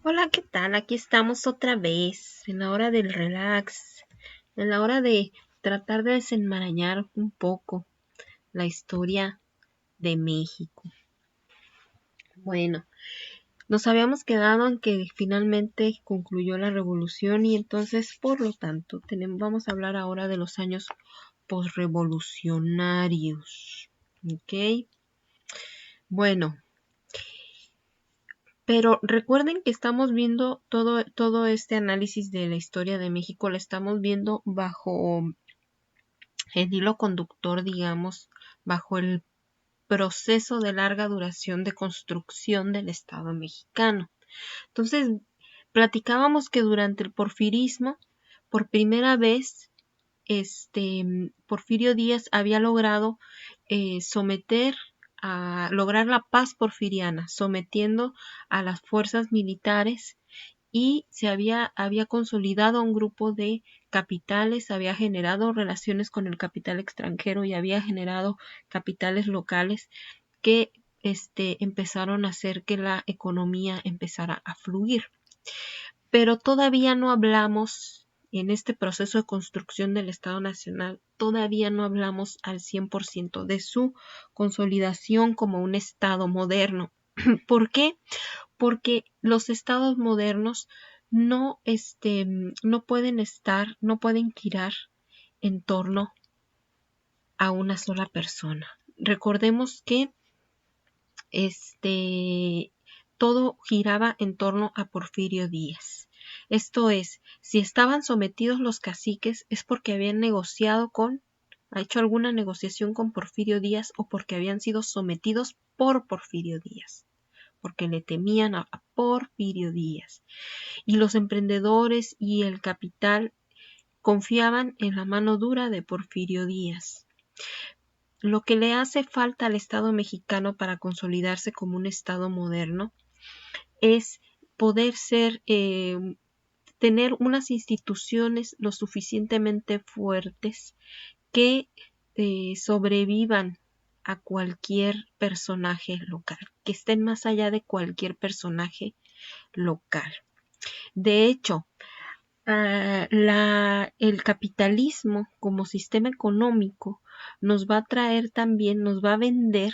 Hola, ¿qué tal? Aquí estamos otra vez, en la hora del relax, en la hora de tratar de desenmarañar un poco la historia de México. Bueno, nos habíamos quedado en que finalmente concluyó la revolución y entonces, por lo tanto, vamos a hablar ahora de los años posrevolucionarios. ¿Ok? Bueno, pero recuerden que estamos viendo todo este análisis de la historia de México, lo estamos viendo bajo el hilo conductor, digamos, bajo el proceso de larga duración de construcción del Estado mexicano. Entonces, platicábamos que durante el porfirismo, por primera vez, Porfirio Díaz había logrado someter a lograr la paz porfiriana, sometiendo a las fuerzas militares y había consolidado un grupo de capitales, había generado relaciones con el capital extranjero y había generado capitales locales que empezaron a hacer que la economía empezara a fluir. Pero todavía no hablamos, en este proceso de construcción del Estado Nacional, todavía no hablamos al 100% de su consolidación como un Estado moderno. ¿Por qué? Porque los estados modernos no, no pueden girar en torno a una sola persona. Recordemos que todo giraba en torno a Porfirio Díaz. Esto es, si estaban sometidos los caciques es porque habían ha hecho alguna negociación con Porfirio Díaz o porque habían sido sometidos por Porfirio Díaz, porque le temían a Porfirio Díaz. Y los emprendedores y el capital confiaban en la mano dura de Porfirio Díaz. Lo que le hace falta al Estado mexicano para consolidarse como un Estado moderno es poder tener unas instituciones lo suficientemente fuertes que sobrevivan a cualquier personaje local, que estén más allá de cualquier personaje local. De hecho, el capitalismo como sistema económico nos va a traer también, nos va a vender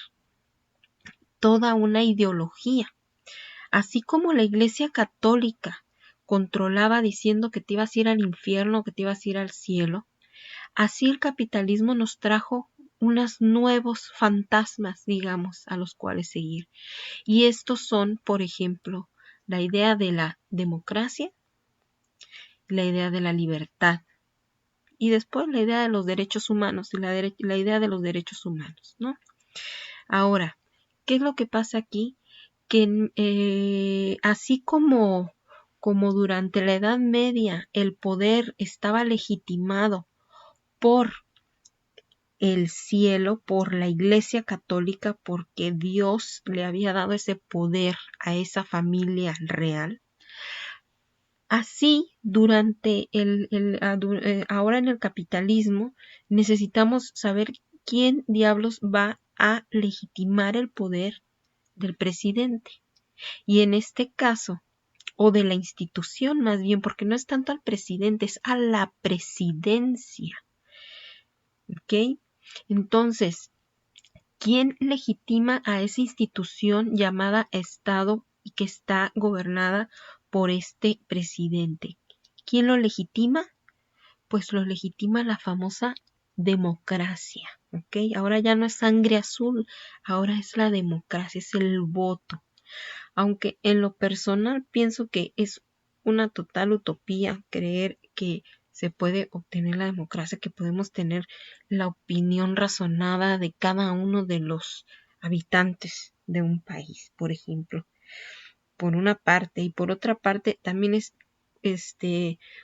toda una ideología. Así como la Iglesia Católica controlaba diciendo que te ibas a ir al infierno, que te ibas a ir al cielo, así el capitalismo nos trajo unos nuevos fantasmas, digamos, a los cuales seguir. Y estos son, por ejemplo, la idea de la democracia, la idea de la libertad y después la idea de los derechos humanos y la idea de los derechos humanos, ¿no? Ahora, ¿qué es lo que pasa aquí? Que así como durante la Edad Media el poder estaba legitimado por el cielo, por la Iglesia Católica, porque Dios le había dado ese poder a esa familia real. Así, ahora en el capitalismo, necesitamos saber quién diablos va a legitimar el poder del presidente. Y en este caso, o de la institución más bien, porque no es tanto al presidente, es a la presidencia. ¿Ok? Entonces, ¿quién legitima a esa institución llamada Estado y que está gobernada por este presidente? ¿Quién lo legitima? Pues lo legitima la famosa democracia. ¿Ok? Ahora ya no es sangre azul, ahora es la democracia, es el voto. Aunque en lo personal pienso que es una total utopía creer que se puede obtener la democracia, que podemos tener la opinión razonada de cada uno de los habitantes de un país, por ejemplo, por una parte, y por otra parte también es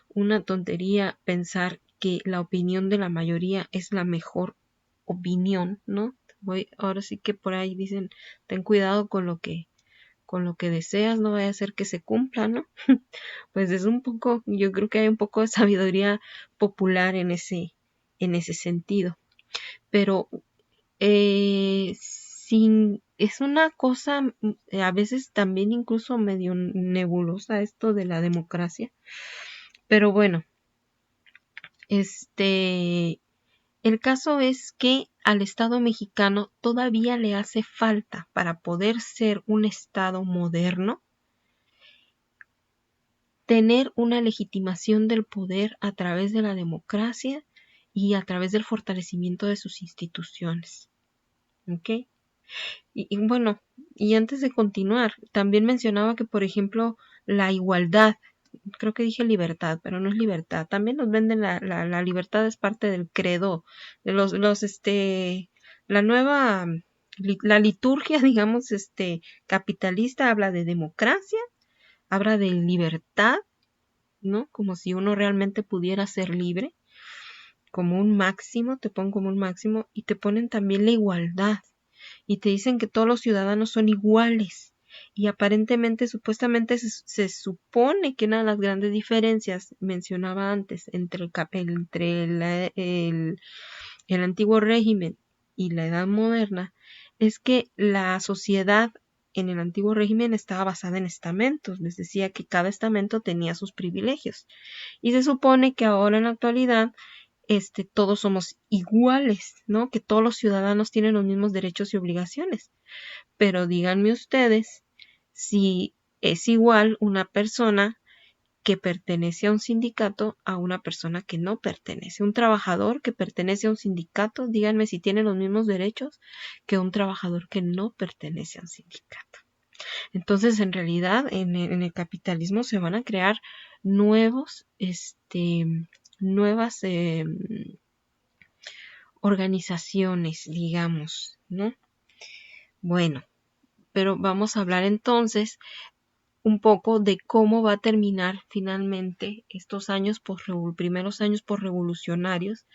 una tontería pensar que la opinión de la mayoría es la mejor opinión, ¿no? Ahora sí que por ahí dicen, ten cuidado con lo que deseas, no vaya a ser que se cumpla, ¿no? Pues es un poco, yo creo que hay un poco de sabiduría popular en ese sentido. Pero es una cosa a veces también incluso medio nebulosa esto de la democracia, pero bueno, el caso es que al Estado mexicano todavía le hace falta para poder ser un Estado moderno tener una legitimación del poder a través de la democracia y a través del fortalecimiento de sus instituciones. ¿Ok? Bueno, y antes de continuar, también mencionaba que, por ejemplo, la igualdad, creo que dije libertad, pero no es libertad, también nos venden la libertad es parte del credo, de la nueva, la liturgia, digamos, capitalista habla de democracia, habla de libertad, ¿no? Como si uno realmente pudiera ser libre, como un máximo, te ponen como un máximo, y te ponen también la igualdad, y te dicen que todos los ciudadanos son iguales. Y aparentemente, supuestamente, se supone que una de las grandes diferencias, mencionaba antes, el antiguo régimen y la edad moderna, es que la sociedad en el antiguo régimen estaba basada en estamentos. Les decía que cada estamento tenía sus privilegios. Y se supone que ahora en la actualidad todos somos iguales, ¿no? Que todos los ciudadanos tienen los mismos derechos y obligaciones. Pero díganme ustedes si es igual una persona que pertenece a un sindicato a una persona que no pertenece. Un trabajador que pertenece a un sindicato, díganme si tiene los mismos derechos que un trabajador que no pertenece a un sindicato. Entonces, en realidad, en el capitalismo se van a crear nuevas organizaciones, digamos, ¿no? Bueno, pero vamos a hablar entonces un poco de cómo va a terminar finalmente estos primeros años revolucionarios.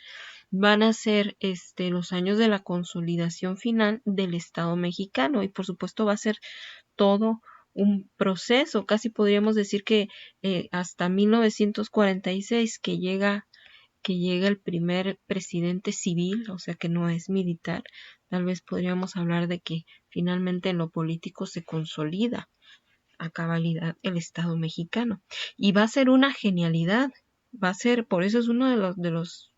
Van a ser los años de la consolidación final del Estado mexicano, y por supuesto va a ser todo un proceso, casi podríamos decir que hasta 1946 que llega el primer presidente civil, o sea que no es militar. Tal vez podríamos hablar de que finalmente en lo político se consolida a cabalidad el Estado mexicano. Y va a ser una genialidad, por eso es uno de los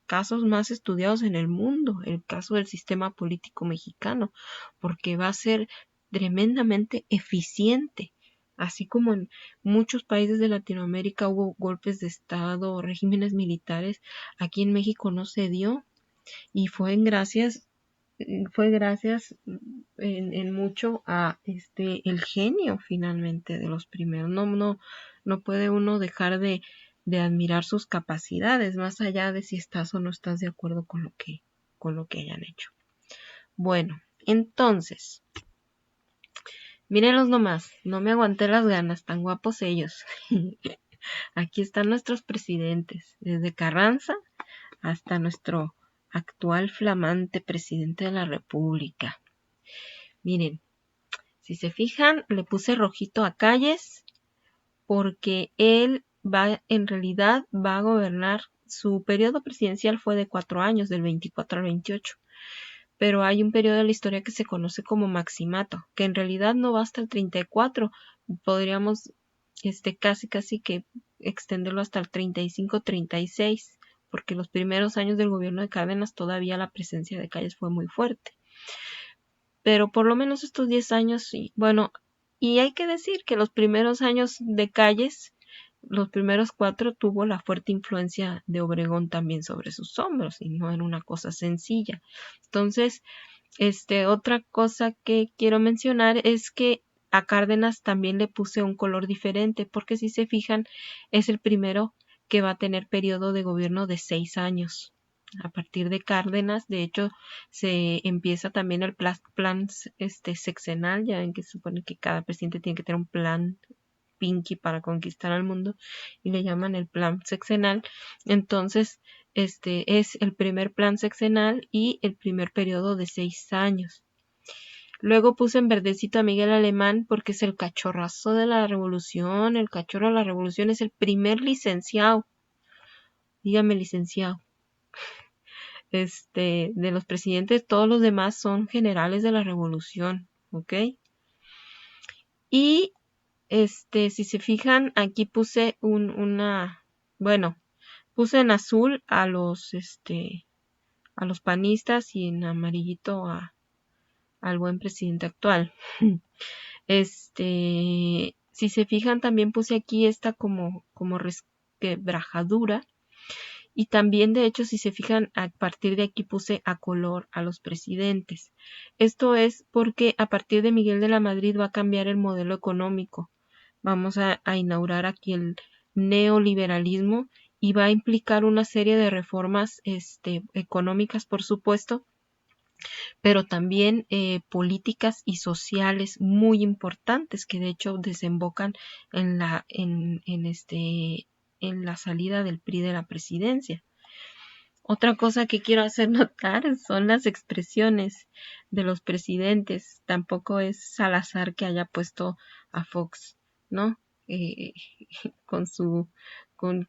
casos más estudiados en el mundo, el caso del sistema político mexicano, porque va a ser tremendamente eficiente. Así como en muchos países de Latinoamérica hubo golpes de Estado o regímenes militares, aquí en México no se dio, y fue gracias en mucho a el genio finalmente de los primeros. No puede uno dejar de admirar sus capacidades, más allá de si estás o no estás de acuerdo con lo que hayan hecho. Bueno, entonces, mírenlos nomás, no me aguanté las ganas, tan guapos ellos. Aquí están nuestros presidentes, desde Carranza hasta nuestro actual flamante presidente de la República. Miren, si se fijan, le puse rojito a Calles porque él en realidad va a gobernar. Su periodo presidencial fue de 4 años, del 24 al 28. Pero hay un periodo de la historia que se conoce como maximato, que en realidad no va hasta el 34. Podríamos casi que extenderlo hasta el 35-36, porque los primeros años del gobierno de Cárdenas todavía la presencia de Calles fue muy fuerte. Pero por lo menos estos 10 años, bueno, y hay que decir que los primeros años de Calles, los primeros 4, tuvo la fuerte influencia de Obregón también sobre sus hombros, y no era una cosa sencilla. Entonces, otra cosa que quiero mencionar es que a Cárdenas también le puse un color diferente, porque si se fijan, es el primero que va a tener periodo de gobierno de 6 años. A partir de Cárdenas, de hecho, se empieza también el plan sexenal. Ya ven que se supone que cada presidente tiene que tener un plan Pinky para conquistar al mundo, y le llaman el plan sexenal. Entonces, es el primer plan sexenal y el primer periodo de 6 años. Luego puse en verdecito a Miguel Alemán porque es el cachorrazo de la revolución. El cachorro de la revolución es el primer licenciado. Dígame licenciado. de los presidentes, todos los demás son generales de la revolución, ¿ok? Y si se fijan, aquí puse bueno, puse en azul a los panistas y en amarillito al buen presidente actual. Si se fijan, también puse aquí esta como resquebrajadura. Y también, de hecho, si se fijan, a partir de aquí puse a color a los presidentes. Esto es porque a partir de Miguel de la Madrid va a cambiar el modelo económico. Vamos a inaugurar aquí el neoliberalismo y va a implicar una serie de reformas económicas, por supuesto, pero también políticas y sociales muy importantes que de hecho desembocan en la salida del PRI de la presidencia. Otra cosa que quiero hacer notar son las expresiones de los presidentes. Tampoco es Salazar que haya puesto a Fox, ¿no? Eh, con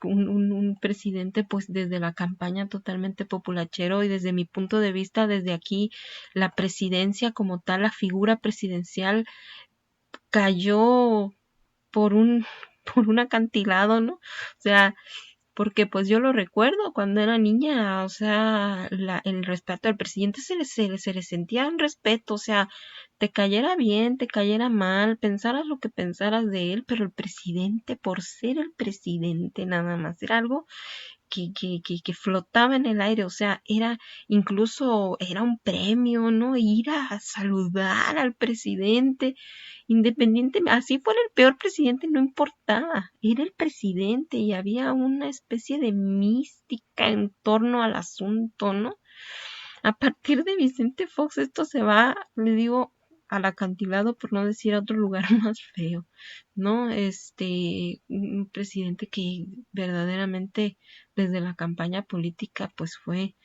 un presidente pues desde la campaña totalmente populachero, y desde mi punto de vista, desde aquí, la presidencia como tal, la figura presidencial cayó por un, por un acantilado, ¿no? O sea, porque pues yo lo recuerdo cuando era niña, o sea, el respeto al presidente se le sentía un respeto, o sea, te cayera bien, te cayera mal, pensaras lo que pensaras de él, pero el presidente, por ser el presidente nada más, era algo que flotaba en el aire, o sea, incluso era un premio, ¿no? Ir a saludar al presidente, independiente, así fuera el peor presidente, no importaba, era el presidente y había una especie de mística en torno al asunto, ¿no? A partir de Vicente Fox esto se va, le digo, al acantilado, por no decir a otro lugar más feo, ¿no? Un presidente que verdaderamente desde la campaña política pues fue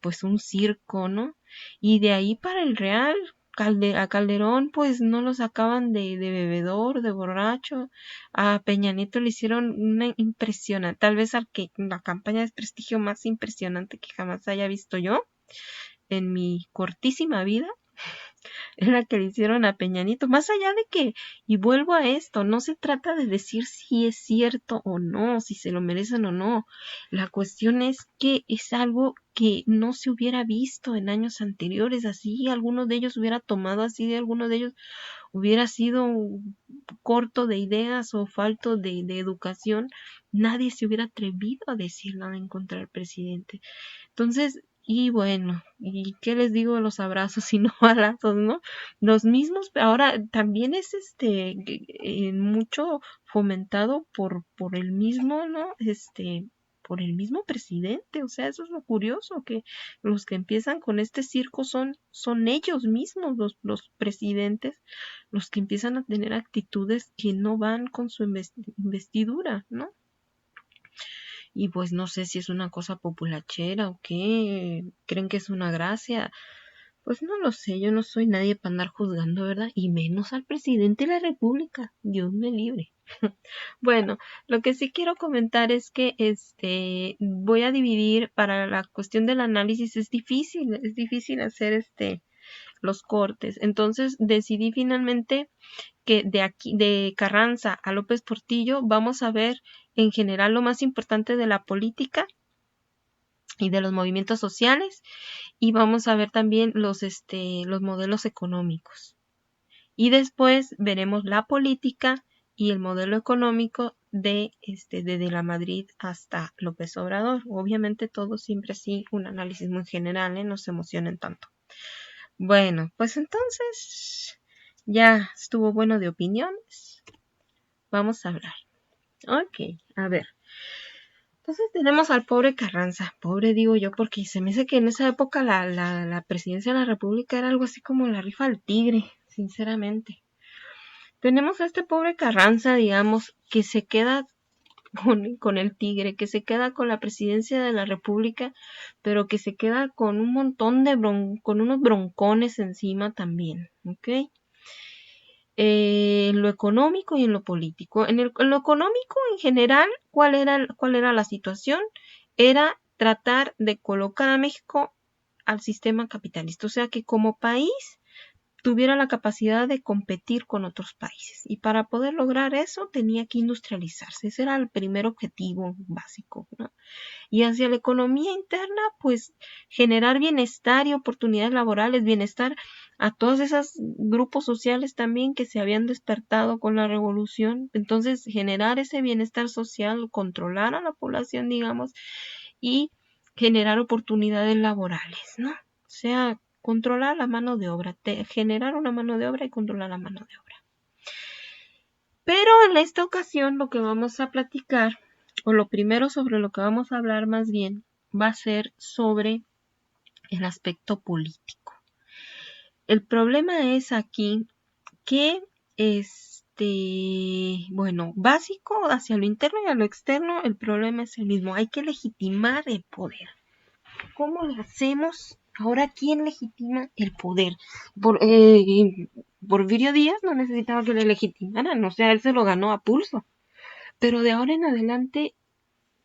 pues un circo, ¿no? Y de ahí para el Real, a Calderón pues no lo sacaban de bebedor, de borracho. A Peña Nieto le hicieron una impresionante, tal vez la campaña de desprestigio más impresionante que jamás haya visto yo en mi cortísima vida, es la que le hicieron a Peña Nieto. Más allá de que, y vuelvo a esto, no se trata de decir si es cierto o no, si se lo merecen o no. La cuestión es que es algo que no se hubiera visto en años anteriores, así alguno de ellos hubiera tomado, así de alguno de ellos hubiera sido corto de ideas o falto de educación, nadie se hubiera atrevido a decir nada en contra del presidente. Entonces, y bueno, ¿y qué les digo de los abrazos y no balazos, no? Los mismos, ahora también es mucho fomentado por el mismo, ¿no? Por el mismo presidente, o sea, eso es lo curioso, que los que empiezan con este circo son ellos mismos, los presidentes, los que empiezan a tener actitudes que no van con su investidura, ¿no? Y pues no sé si es una cosa populachera o qué, creen que es una gracia. Pues no lo sé, yo no soy nadie para andar juzgando, ¿verdad? Y menos al presidente de la República, Dios me libre. Bueno, lo que sí quiero comentar es que voy a dividir para la cuestión del análisis, es difícil hacer los cortes. Entonces decidí finalmente que de Carranza a López Portillo vamos a ver en general lo más importante de la política y de los movimientos sociales, y vamos a ver también los modelos económicos. Y después veremos la política y el modelo económico de la Madrid hasta López Obrador. Obviamente todo siempre así, un análisis muy general, no se emocionen tanto. Bueno, pues entonces ya estuvo bueno de opiniones. Vamos a hablar. Ok, a ver. Entonces tenemos al pobre Carranza. Pobre digo yo porque se me hace que en esa época la presidencia de la República era algo así como la rifa al tigre, sinceramente. Tenemos a este pobre Carranza, digamos, que se queda con el tigre, que se queda con la presidencia de la República, pero que se queda con un montón con unos broncones encima también, ¿ok? En lo económico y en lo político. En lo económico en general, ¿cuál era la situación? Era tratar de colocar a México al sistema capitalista, o sea que como país tuviera la capacidad de competir con otros países. Y para poder lograr eso tenía que industrializarse. Ese era el primer objetivo básico, ¿no? Y hacia la economía interna, pues generar bienestar y oportunidades laborales, bienestar a todos esos grupos sociales también que se habían despertado con la revolución. Entonces, generar ese bienestar social, controlar a la población, digamos, y generar oportunidades laborales, ¿no? O sea, controlar la mano de obra, generar una mano de obra y controlar la mano de obra. Pero en esta ocasión lo que vamos a platicar, o lo primero sobre lo que vamos a hablar más bien, va a ser sobre el aspecto político. El problema es aquí que bueno, básico hacia lo interno y a lo externo, el problema es el mismo. Hay que legitimar el poder. ¿Cómo lo hacemos? Ahora, ¿quién legitima el poder? Porfirio Díaz no necesitaba que le legitimaran, o sea, él se lo ganó a pulso. Pero de ahora en adelante,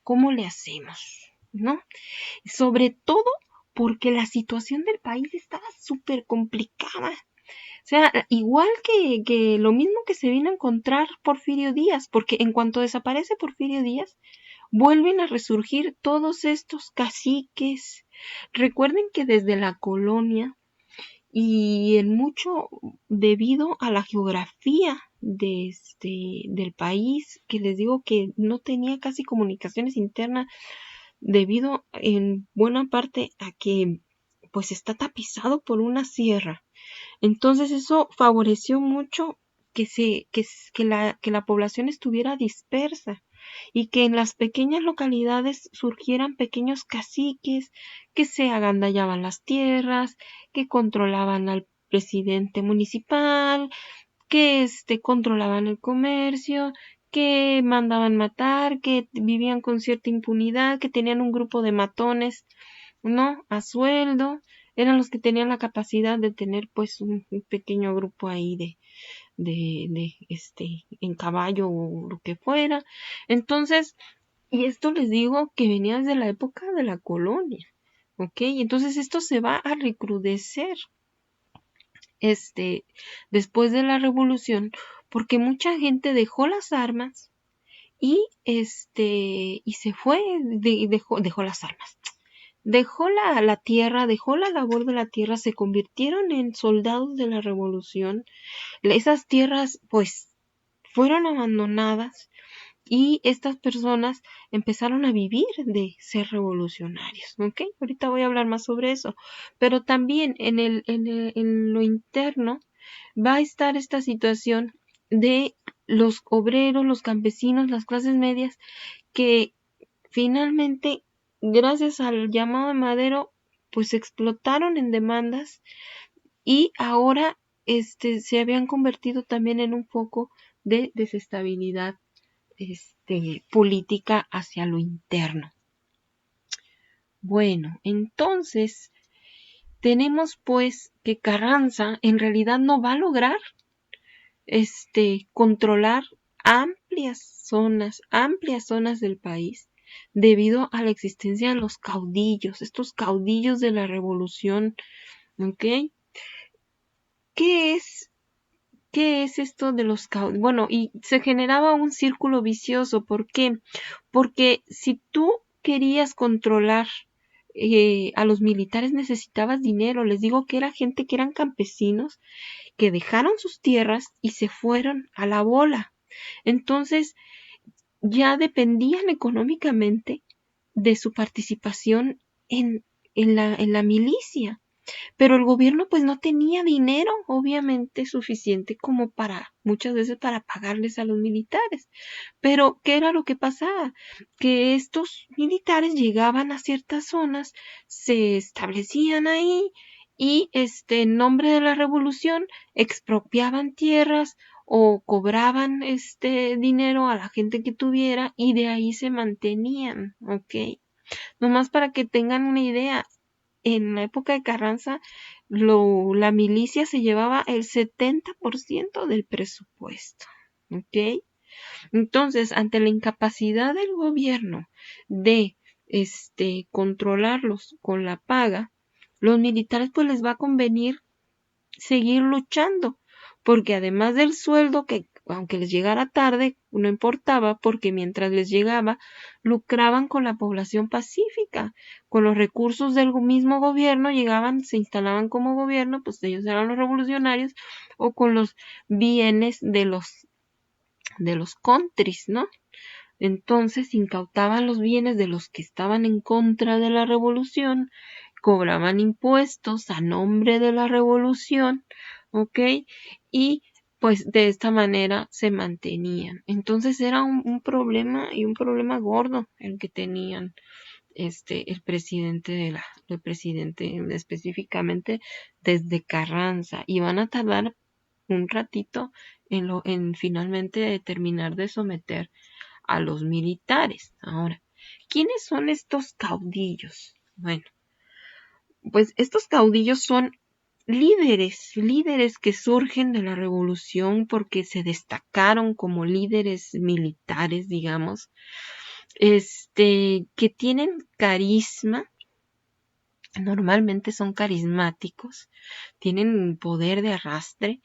¿cómo le hacemos? ¿No? Sobre todo porque la situación del país estaba súper complicada. O sea, igual que lo mismo que se vino a encontrar Porfirio Díaz, porque en cuanto desaparece Porfirio Díaz, vuelven a resurgir todos estos caciques. Recuerden que desde la colonia y en mucho debido a la geografía del país, que les digo que no tenía casi comunicaciones internas debido en buena parte a que pues está tapizado por una sierra. Entonces eso favoreció mucho que la población estuviera dispersa y que en las pequeñas localidades surgieran pequeños caciques que se agandallaban las tierras, que controlaban al presidente municipal, que controlaban el comercio, que mandaban matar, que vivían con cierta impunidad, que tenían un grupo de matones, ¿no? A sueldo, eran los que tenían la capacidad de tener pues un pequeño grupo ahí en caballo o lo que fuera. Entonces, y esto les digo que venía desde la época de la colonia, ¿ok? Entonces esto se va a recrudecer, después de la revolución, porque mucha gente dejó las armas y y se fue, dejó las armas. Dejó la tierra, dejó la labor de la tierra, se convirtieron en soldados de la revolución. Esas tierras, pues, fueron abandonadas y estas personas empezaron a vivir de ser revolucionarios, ¿ok? Ahorita voy a hablar más sobre eso. Pero también en lo interno va a estar esta situación de los obreros, los campesinos, las clases medias, que finalmente, gracias al llamado de Madero, pues explotaron en demandas y ahora se habían convertido también en un foco de desestabilidad política hacia lo interno. Bueno, entonces tenemos pues que Carranza en realidad no va a lograr controlar amplias zonas del país debido a la existencia de los caudillos, estos caudillos de la revolución, ¿ok? ¿Qué es esto de los caudillos? Bueno, y se generaba un círculo vicioso. ¿Por qué? Porque si tú querías controlar a los militares necesitabas dinero. Les digo que era gente que eran campesinos que dejaron sus tierras y se fueron a la bola. Entonces ya dependían económicamente de su participación en la milicia. Pero el gobierno pues no tenía dinero, obviamente, suficiente como muchas veces para pagarles a los militares. Pero, ¿qué era lo que pasaba? Que estos militares llegaban a ciertas zonas, se establecían ahí y, en nombre de la revolución, expropiaban tierras o cobraban dinero a la gente que tuviera y de ahí se mantenían, ¿ok? Nomás para que tengan una idea, en la época de Carranza, la milicia se llevaba el 70% del presupuesto, ¿ok? Entonces, ante la incapacidad del gobierno de controlarlos con la paga, los militares pues les va a convenir seguir luchando, porque además del sueldo que aunque les llegara tarde, no importaba, porque mientras les llegaba, lucraban con la población pacífica, con los recursos del mismo gobierno, llegaban, se instalaban como gobierno, pues ellos eran los revolucionarios, o con los bienes de los countries, ¿no? Entonces incautaban los bienes de los que estaban en contra de la revolución, cobraban impuestos a nombre de la revolución, ¿ok? Y pues de esta manera se mantenían. Entonces era un problema y un problema gordo el que tenían el presidente específicamente desde Carranza, y van a tardar un ratito en finalmente terminar de someter a los militares. Ahora, ¿quiénes son estos caudillos? Bueno, pues estos caudillos son líderes que surgen de la revolución porque se destacaron como líderes militares, digamos, que tienen carisma, normalmente son carismáticos, tienen poder de arrastre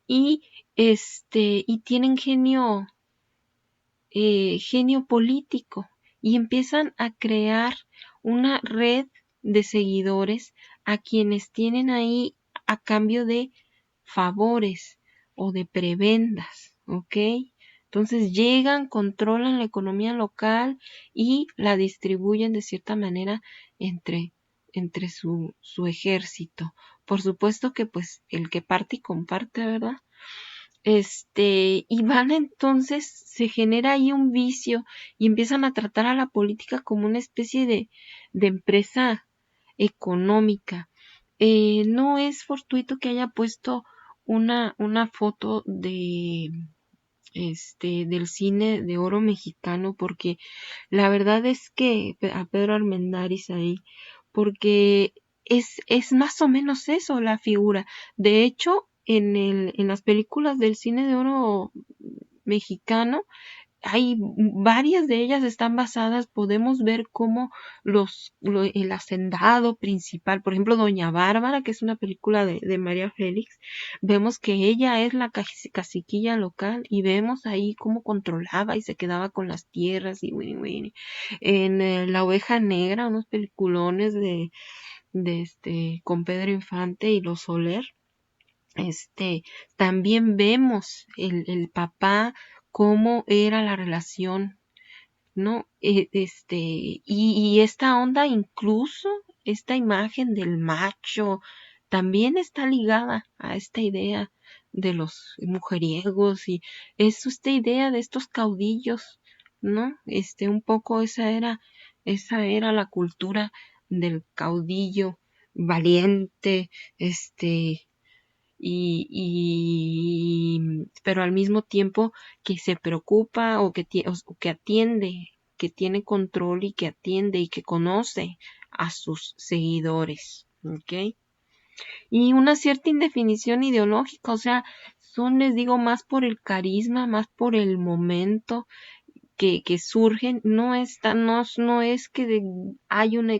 y y tienen genio político, y empiezan a crear una red de seguidores a quienes tienen ahí a cambio de favores o de prebendas, ¿ok? Entonces llegan, controlan la economía local y la distribuyen de cierta manera entre su ejército. Por supuesto que pues el que parte y comparte, ¿verdad? Y van entonces, se genera ahí un vicio y empiezan a tratar a la política como una especie de empresa económica. No es fortuito que haya puesto una foto del cine de oro mexicano, porque la verdad es que a Pedro Armendáriz ahí, porque es más o menos eso la figura. De hecho, en las películas del cine de oro mexicano, hay varias de ellas están basadas, podemos ver cómo el hacendado principal, por ejemplo, Doña Bárbara, que es una película de María Félix, vemos que ella es la caciquilla local y vemos ahí cómo controlaba y se quedaba con las tierras y en La Oveja Negra, unos peliculones con Pedro Infante y los Soler, también vemos el papá, cómo era la relación, ¿no? Y esta onda, incluso esta imagen del macho, también está ligada a esta idea de los mujeriegos, y es esta idea de estos caudillos, ¿no? Un poco esa era la cultura del caudillo valiente, pero al mismo tiempo que se preocupa o que atiende, que tiene control y que atiende y que conoce a sus seguidores, ¿ok? Y una cierta indefinición ideológica, o sea, son, les digo, más por el carisma, más por el momento que surgen, no es que hay una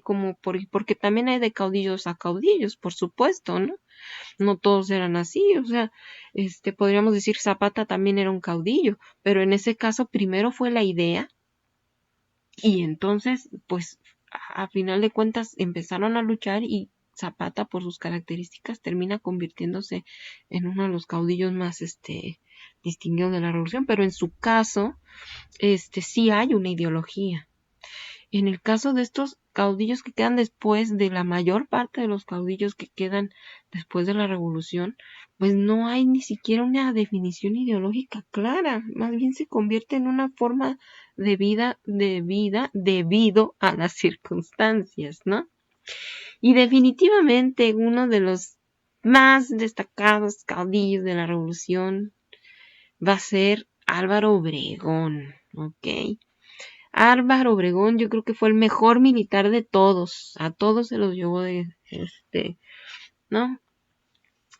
porque también hay de caudillos a caudillos, por supuesto, ¿no? No todos eran así, o sea, podríamos decir Zapata también era un caudillo, pero en ese caso primero fue la idea, y entonces, pues, a final de cuentas empezaron a luchar, y Zapata, por sus características, termina convirtiéndose en uno de los caudillos más, distinguidos de la revolución, pero en su caso, sí hay una ideología. En el caso de estos caudillos que quedan después, de la mayor parte de los caudillos que quedan después de la revolución, pues no hay ni siquiera una definición ideológica clara, más bien se convierte en una forma de vida debido a las circunstancias, ¿no? Y definitivamente uno de los más destacados caudillos de la revolución va a ser Álvaro Obregón, ¿ok? Álvaro Obregón, yo creo que fue el mejor militar de todos, a todos se los llevó ¿no?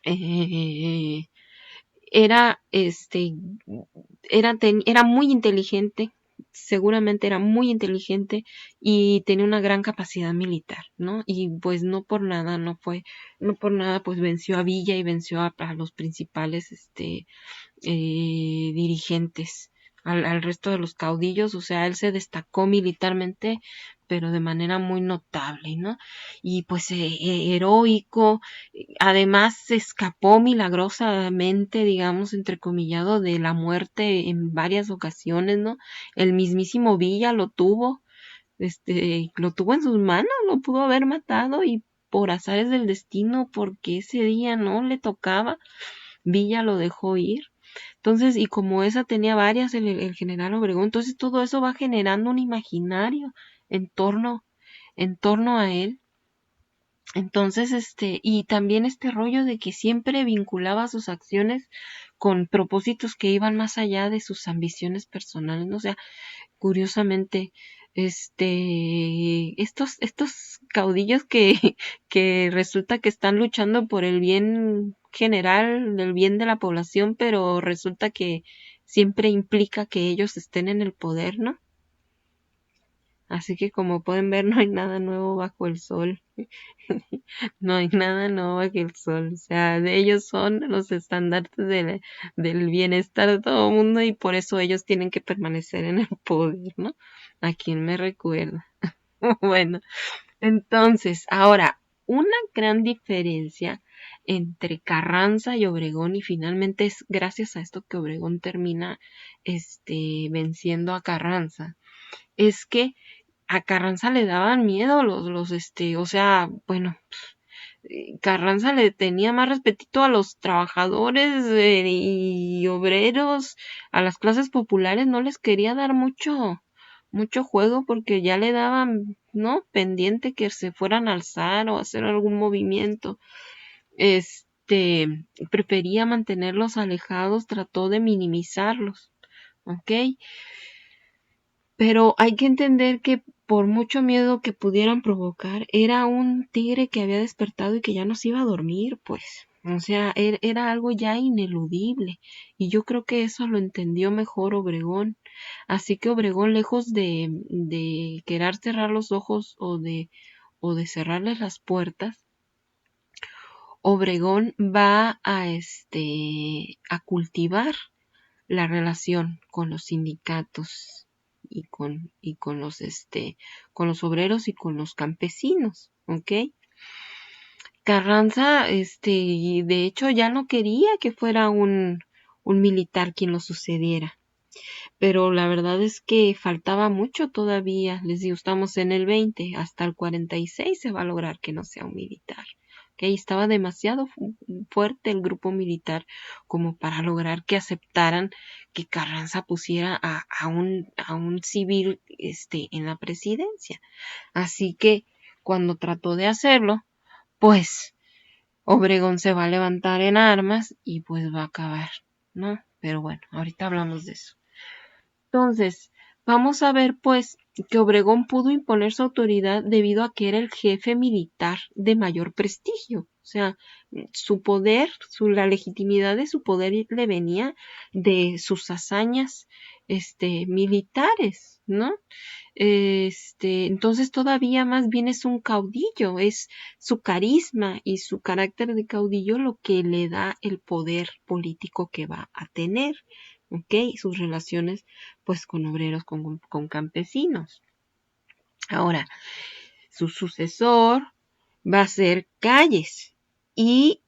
Eh, era, era muy inteligente, seguramente era muy inteligente y tenía una gran capacidad militar, ¿no? Y pues no por nada pues venció a Villa y venció a los principales dirigentes, al resto de los caudillos, o sea, él se destacó militarmente, pero de manera muy notable, ¿no? Y pues heroico, además se escapó milagrosamente, digamos, entrecomillado, de la muerte en varias ocasiones, ¿no? El mismísimo Villa lo tuvo en sus manos, lo pudo haber matado y por azares del destino, porque ese día no le tocaba, Villa lo dejó ir. Entonces, y como esa tenía varias, el general Obregón, entonces todo eso va generando un imaginario en torno, en torno a él. Entonces, y también este rollo de que siempre vinculaba sus acciones con propósitos que iban más allá de sus ambiciones personales, ¿no? O sea, curiosamente, estos caudillos que resulta que están luchando por el bien general, el bien de la población, pero resulta que siempre implica que ellos estén en el poder, ¿no? Así que como pueden ver, no hay nada nuevo bajo el sol. No hay nada nuevo bajo el sol. O sea, de ellos son los estandartes del bienestar de todo el mundo y por eso ellos tienen que permanecer en el poder, ¿no? ¿A quién me recuerda? Bueno, entonces, ahora, una gran diferencia entre Carranza y Obregón, y finalmente es gracias a esto que Obregón termina venciendo a Carranza, es que a Carranza le daban miedo o sea, bueno, Carranza le tenía más respetito a los trabajadores y obreros, a las clases populares no les quería dar mucho juego porque ya le daban, ¿no? Pendiente que se fueran a alzar o hacer algún movimiento. Prefería mantenerlos alejados, trató de minimizarlos, ¿ok? Pero hay que entender que por mucho miedo que pudieran provocar, era un tigre que había despertado y que ya no se iba a dormir, pues. O sea, era algo ya ineludible. Y yo creo que eso lo entendió mejor Obregón. Así que Obregón, lejos de querer cerrar los ojos o de cerrarles las puertas, Obregón va a cultivar la relación con los sindicatos con los obreros y con los campesinos, ¿ok? Carranza, de hecho ya no quería que fuera un militar quien lo sucediera, pero la verdad es que faltaba mucho todavía, les digo, estamos en el 20, hasta el 46 se va a lograr que no sea un militar. ¿Okay? Estaba demasiado fuerte el grupo militar como para lograr que aceptaran que Carranza pusiera a un civil en la presidencia. Así que cuando trató de hacerlo, pues Obregón se va a levantar en armas y pues va a acabar, ¿no? Pero bueno, ahorita hablamos de eso. Entonces, vamos a ver pues que Obregón pudo imponer su autoridad debido a que era el jefe militar de mayor prestigio. O sea, su poder, la legitimidad de su poder le venía de sus hazañas militares, ¿no? Entonces todavía más bien es un caudillo, es su carisma y su carácter de caudillo lo que le da el poder político que va a tener, ¿ok? Sus relaciones pues con obreros, con campesinos. Ahora, su sucesor va a ser Calles y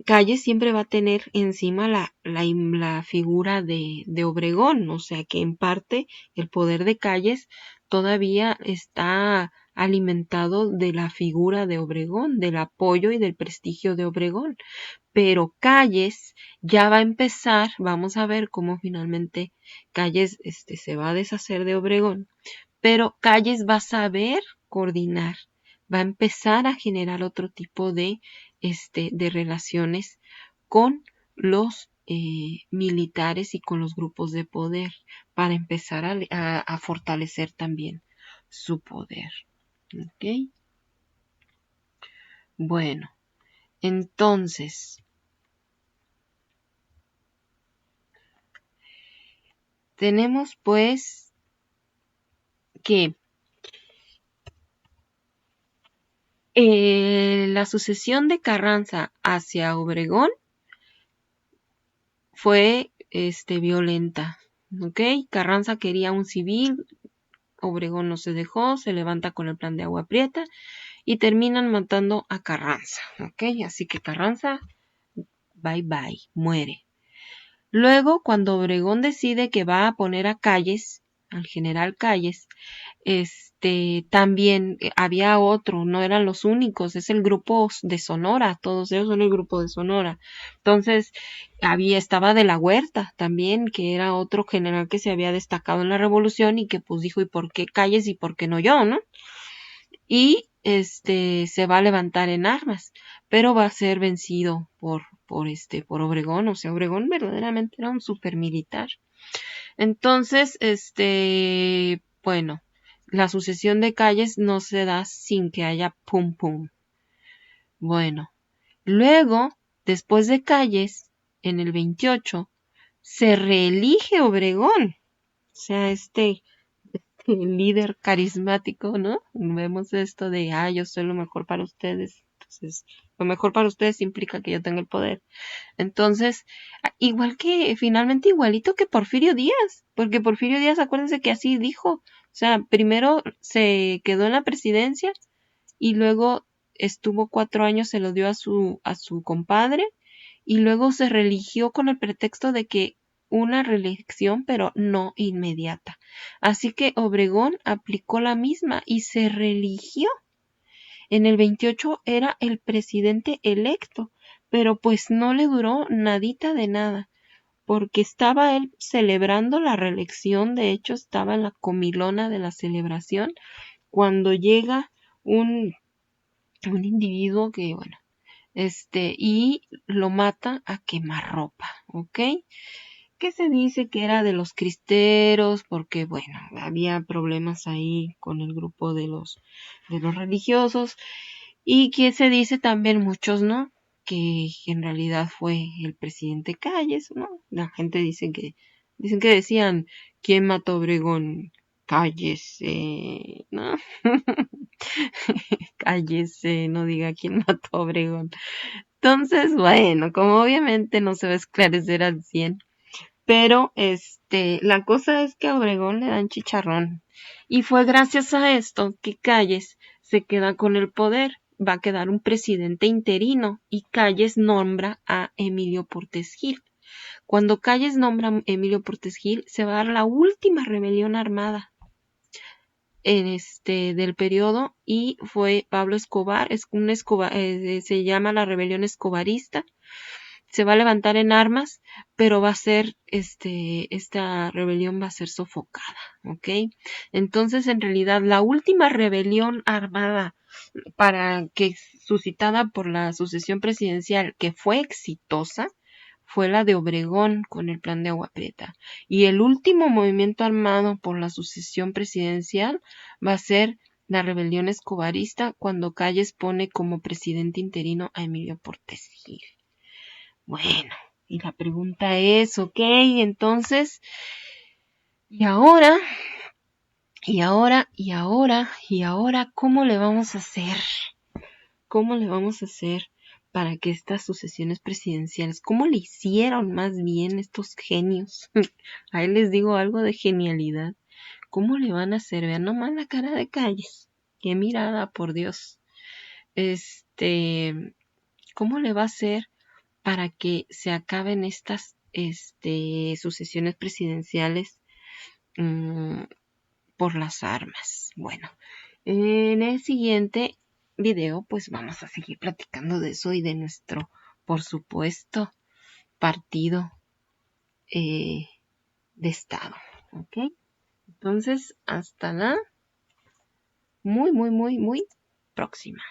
Calles siempre va a tener encima la figura de Obregón, o sea que en parte el poder de Calles todavía está alimentado de la figura de Obregón, del apoyo y del prestigio de Obregón. Pero Calles ya va a empezar, vamos a ver cómo finalmente Calles se va a deshacer de Obregón, pero Calles va a saber coordinar, va a empezar a generar otro tipo de relaciones con los militares y con los grupos de poder para empezar a fortalecer también su poder. ¿Ok? Bueno, entonces, tenemos pues que la sucesión de Carranza hacia Obregón fue violenta, ¿ok? Carranza quería un civil, Obregón no se dejó, se levanta con el plan de Agua Prieta y terminan matando a Carranza, ¿ok? Así que Carranza, bye bye, muere. Luego, cuando Obregón decide que va a poner a Calles, al general Calles, también había otro, no eran los únicos, es el grupo de Sonora, todos ellos son el grupo de Sonora. Entonces, estaba de la Huerta también, que era otro general que se había destacado en la revolución y que pues dijo, ¿y por qué Calles y por qué no yo, no? Y se va a levantar en armas, pero va a ser vencido por Obregón, o sea, Obregón verdaderamente era un super militar. Entonces, bueno, la sucesión de Calles no se da sin que haya pum pum. Bueno, luego, después de Calles, en el 28, se reelige Obregón. O sea, líder carismático, ¿no? Vemos esto de, yo soy lo mejor para ustedes. Entonces, lo mejor para ustedes implica que yo tenga el poder. Entonces, finalmente igualito que Porfirio Díaz, porque Porfirio Díaz, acuérdense que así dijo, o sea, primero se quedó en la presidencia y luego estuvo 4 años, se lo dio a su compadre y luego se religió con el pretexto de que una reelección, pero no inmediata. Así que Obregón aplicó la misma y se religió. En el 28 era el presidente electo, pero pues no le duró nadita de nada, porque estaba él celebrando la reelección, de hecho estaba en la comilona de la celebración, cuando llega un individuo que, bueno, y lo mata a quemarropa, ¿ok? Que se dice que era de los cristeros, porque, bueno, había problemas ahí con el grupo de los religiosos, y que se dice también muchos, ¿no? Que en realidad fue el presidente Calles, ¿no? La gente dicen que decían, ¿quién mató a Obregón? Calles, ¿no? Cállese, no diga quién mató a Obregón. Entonces, bueno, como obviamente no se va a esclarecer al 100, pero la cosa es que a Obregón le dan chicharrón. Y fue gracias a esto que Calles se queda con el poder. Va a quedar un presidente interino y Calles nombra a Emilio Portes Gil. Cuando Calles nombra a Emilio Portes Gil, se va a dar la última rebelión armada del periodo y fue Pablo Escobar, se llama la rebelión escobarista, se va a levantar en armas, pero va a ser, esta rebelión va a ser sofocada, ¿ok? Entonces, en realidad, la última rebelión armada suscitada por la sucesión presidencial que fue exitosa, fue la de Obregón con el plan de Agua Prieta. Y el último movimiento armado por la sucesión presidencial va a ser la rebelión escobarista cuando Calles pone como presidente interino a Emilio Portes Gil. Bueno, y la pregunta es, ok, entonces, ¿y ahora? ¿Y ahora? ¿Y ahora? ¿Y ahora cómo le vamos a hacer? ¿Cómo le vamos a hacer para que estas sucesiones presidenciales, cómo le hicieron más bien estos genios? Ahí les digo algo de genialidad. ¿Cómo le van a hacer? Vean nomás la cara de Calles. Qué mirada, por Dios. ¿Cómo le va a hacer para que se acaben estas sucesiones presidenciales por las armas? Bueno, en el siguiente video pues vamos a seguir platicando de eso y de nuestro, por supuesto, partido de Estado. ¿Ok? Entonces, hasta la muy, muy, muy, muy próxima.